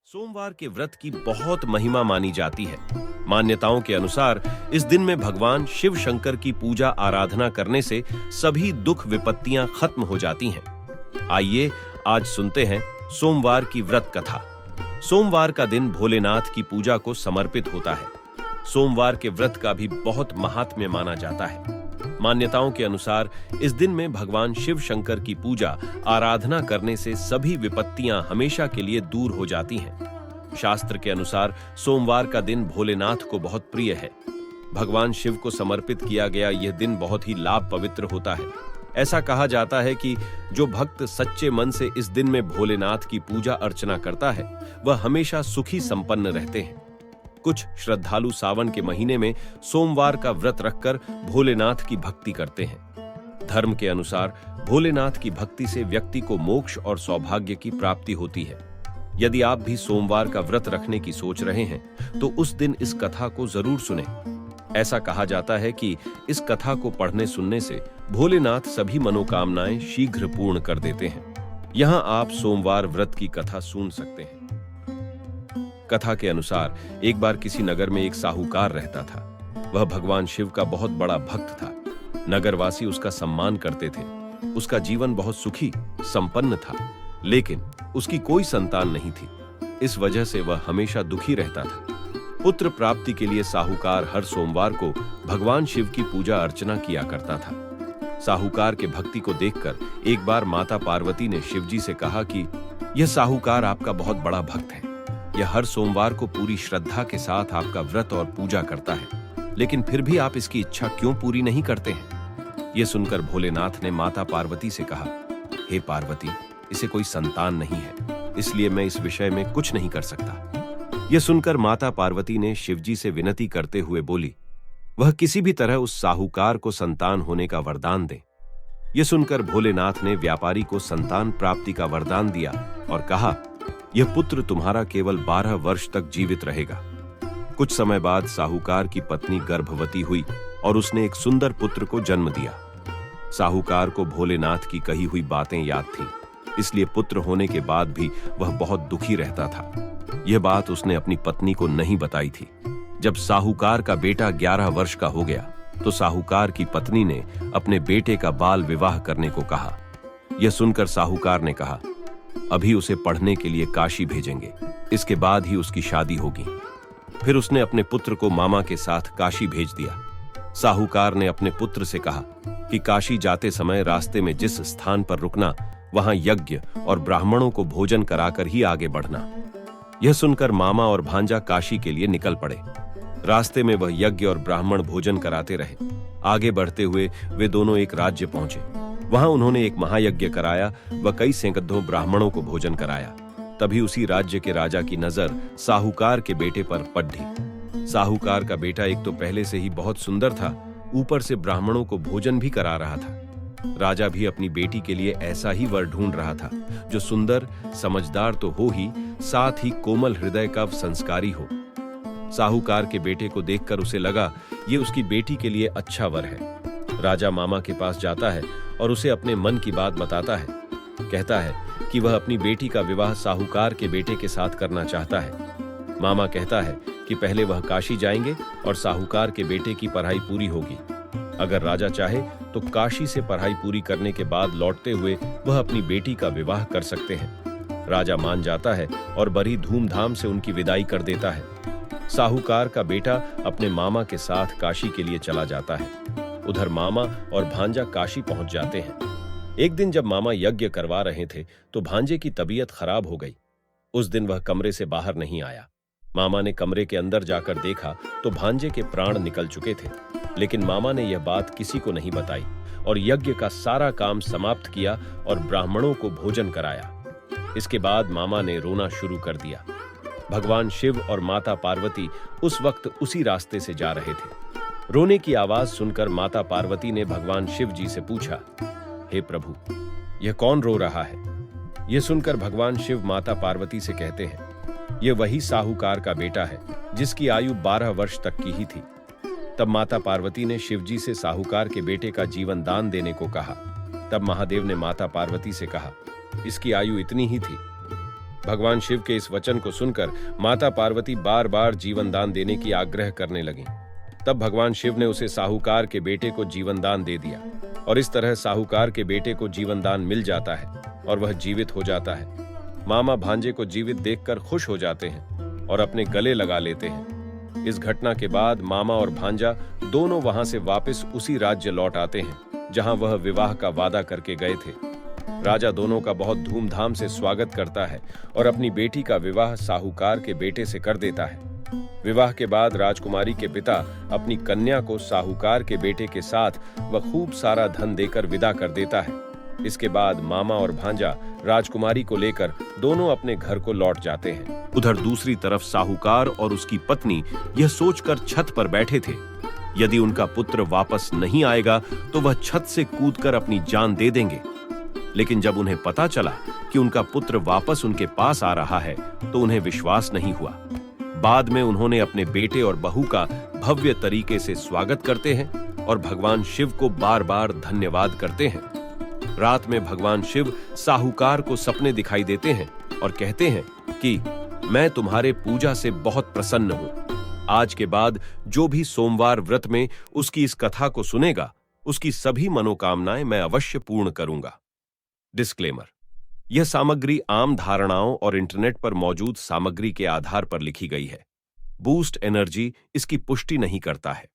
सोमवार के व्रत की बहुत महिमा मानी जाती है। मान्यताओं के अनुसार इस दिन में भगवान शिव शंकर की पूजा आराधना करने से सभी दुख विपत्तियां खत्म हो जाती हैं। आइए आज सुनते हैं सोमवार की व्रत कथा। सोमवार का दिन भोलेनाथ की पूजा को समर्पित होता है। सोमवार के व्रत का भी बहुत महात्म्य माना जाता है। मान्यताओं के अनुसार इस दिन में भगवान शिव शंकर की पूजा आराधना करने से सभी विपत्तियां हमेशा के लिए दूर हो जाती हैं। शास्त्र के अनुसार सोमवार का दिन भोलेनाथ को बहुत प्रिय है। भगवान शिव को समर्पित किया गया यह दिन बहुत ही लाभ पवित्र होता है। ऐसा कहा जाता है कि जो भक्त सच्चे मन से इस दिन में भोलेनाथ की पूजा अर्चना करता है वह हमेशा सुखी संपन्न रहते हैं। कुछ श्रद्धालु सावन के महीने में सोमवार का व्रत रखकर भोलेनाथ की भक्ति करते हैं। धर्म के अनुसार भोलेनाथ की भक्ति से व्यक्ति को मोक्ष और सौभाग्य की प्राप्ति होती है। यदि आप भी सोमवार का व्रत रखने की सोच रहे हैं तो उस दिन इस कथा को जरूर सुनें। ऐसा कहा जाता है कि इस कथा को पढ़ने सुनने से भोलेनाथ सभी मनोकामनाएं शीघ्र पूर्ण कर देते हैं। यहां आप सोमवार व्रत की कथा सुन सकते हैं। कथा के अनुसार एक बार किसी नगर में एक साहूकार रहता था। वह भगवान शिव का बहुत बड़ा भक्त था। नगरवासी उसका सम्मान करते थे। उसका जीवन बहुत सुखी संपन्न था, लेकिन उसकी कोई संतान नहीं थी। इस वजह से वह हमेशा दुखी रहता था। पुत्र प्राप्ति के लिए साहूकार हर सोमवार को भगवान शिव की पूजा अर्चना किया करता था। साहूकार के भक्ति को देखकर एक बार माता पार्वती ने शिवजी से कहा कि यह साहूकार आपका बहुत बड़ा भक्त है। यह हर सोमवार को पूरी श्रद्धा के साथ आपका व्रत और पूजा करता है, लेकिन फिर भी आप इसकी इच्छा क्यों पूरी नहीं करते हैं? यह सुनकर भोलेनाथ ने माता पार्वती से कहा, हे पार्वती, इसे कोई संतान नहीं है, इसलिए मैं इस विषय में कुछ नहीं कर सकता। यह सुनकर माता पार्वती ने शिवजी से विनती करते हुए बोली, वह किसी भी तरह उस साहूकार को संतान होने का वरदान दे। यह सुनकर भोलेनाथ ने व्यापारी को संतान प्राप्ति का वरदान दिया और कहा, यह पुत्र तुम्हारा केवल 12 वर्ष तक जीवित रहेगा। कुछ समय बाद साहूकार की पत्नी गर्भवती हुई और उसने एक सुंदर पुत्र को जन्म दिया। साहूकार को भोलेनाथ की कही हुई बातें याद थीं, इसलिए पुत्र होने के बाद भी वह बहुत दुखी रहता था। यह बात उसने अपनी पत्नी को नहीं बताई थी। जब साहूकार का बेटा 11 वर्ष का हो गया तो साहूकार की पत्नी ने अपने बेटे का बाल विवाह करने को कहा। यह सुनकर साहूकार ने कहा, अभी उसे पढ़ने के लिए काशी भेजेंगे, इसके बाद ही उसकी शादी होगी। फिर उसने अपने पुत्र को मामा के साथ काशी भेज दिया। साहूकार ने अपने पुत्र से कहा कि काशी जाते समय रास्ते में जिस स्थान पर रुकना, वहां यज्ञ और ब्राह्मणों को भोजन कराकर ही आगे बढ़ना। यह सुनकर मामा और भांजा काशी के लिए निकल पड़े। रास्ते में वह यज्ञ और ब्राह्मण भोजन कराते रहे। आगे बढ़ते हुए वे दोनों एक राज्य पहुंचे। वहां उन्होंने एक महायज्ञ कराया व कई सैकड़ों ब्राह्मणों को भोजन कराया। तभी उसी राज्य के राजा की नजर साहूकार के बेटे पर पड़ी। साहूकार का बेटा एक तो पहले से ही बहुत सुंदर था, ऊपर से ब्राह्मणों को भोजन भी करा रहा था। राजा भी अपनी बेटी के लिए ऐसा ही वर ढूंढ रहा था, जो सुंदर समझदार तो हो ही, साथ ही कोमल हृदय का संस्कारी हो। साहूकार के बेटे को देखकर उसे लगा ये उसकी बेटी के लिए अच्छा वर है। राजा मामा के पास जाता है और उसे अपने मन की बात बताता है। कहता है कि वह अपनी बेटी का विवाह साहूकार के बेटे के साथ करना चाहता है। मामा कहता है कि पहले वह काशी जाएंगे और साहूकार के बेटे की पढ़ाई पूरी होगी। अगर राजा चाहे तो काशी से पढ़ाई पूरी करने के बाद लौटते हुए वह अपनी बेटी का विवाह कर सकते हैं। राजा मान जाता है और बड़ी धूमधाम से उनकी विदाई कर देता है। साहूकार का बेटा अपने मामा के साथ काशी के लिए चला जाता है। उधर मामा और भांजा काशी पहुंच जाते हैं। एक दिन जब मामा यज्ञ करवा रहे थे तो भांजे की तबीयत खराब हो गई। उस दिन वह कमरे से बाहर नहीं आया। मामा ने कमरे के अंदर जाकर देखा तो भांजे के प्राण निकल चुके थे, लेकिन मामा ने यह बात किसी को नहीं बताई और यज्ञ का सारा काम समाप्त किया और ब्राह्मणों को भोजन कराया। इसके बाद मामा ने रोना शुरू कर दिया। भगवान शिव और माता पार्वती उस वक्त उसी रास्ते से जा रहे थे। रोने की आवाज सुनकर माता पार्वती ने भगवान शिव जी से पूछा, हे प्रभु, यह कौन रो रहा है? यह सुनकर भगवान शिव माता पार्वती से कहते हैं, यह वही साहूकार का बेटा है जिसकी आयु 12 वर्ष तक की ही थी। तब माता पार्वती ने शिवजी से साहूकार के बेटे का जीवन दान देने को कहा। तब महादेव ने माता पार्वती से कहा, इसकी आयु इतनी ही थी। भगवान शिव के इस वचन को सुनकर माता पार्वती बार बार जीवन दान देने की आग्रह करने लगीं। तब भगवान शिव ने उसे साहूकार के बेटे को जीवन दान दे दिया और इस तरह साहूकार के बेटे को जीवन दान मिल जाता है और वह जीवित हो जाता है। मामा भांजे को जीवित देखकर खुश हो जाते हैं और अपने गले लगा लेते हैं। इस घटना के बाद मामा और भांजा दोनों वहां से वापस उसी राज्य लौट आते हैं जहां वह विवाह का वादा करके गए थे। राजा दोनों का बहुत धूमधाम से स्वागत करता है और अपनी बेटी का विवाह साहूकार के बेटे से कर देता है। विवाह के बाद राजकुमारी के पिता अपनी कन्या को साहूकार के बेटे के साथ वह खूब सारा धन देकर विदा कर देता है। इसके बाद मामा और भांजा राजकुमारी को लेकर दोनों अपने घर को लौट जाते हैं। उधर दूसरी तरफ साहूकार और उसकी पत्नी यह सोचकर छत पर बैठे थे, यदि उनका पुत्र वापस नहीं आएगा तो वह छत से कूदकर अपनी जान दे देंगे। लेकिन जब उन्हें पता चला कि उनका पुत्र वापस उनके पास आ रहा है तो उन्हें विश्वास नहीं हुआ। बाद में उन्होंने अपने बेटे और बहू का भव्य तरीके से स्वागत करते हैं और भगवान शिव को बार बार धन्यवाद करते हैं। रात में भगवान शिव साहूकार को सपने दिखाई देते हैं और कहते हैं कि मैं तुम्हारे पूजा से बहुत प्रसन्न हूं। आज के बाद जो भी सोमवार व्रत में उसकी इस कथा को सुनेगा, उसकी सभी मनोकामनाएं मैं अवश्य पूर्ण करूंगा। डिस्क्लेमर: यह सामग्री आम धारणाओं और इंटरनेट पर मौजूद सामग्री के आधार पर लिखी गई है। बूस्ट एनर्जी इसकी पुष्टि नहीं करता है।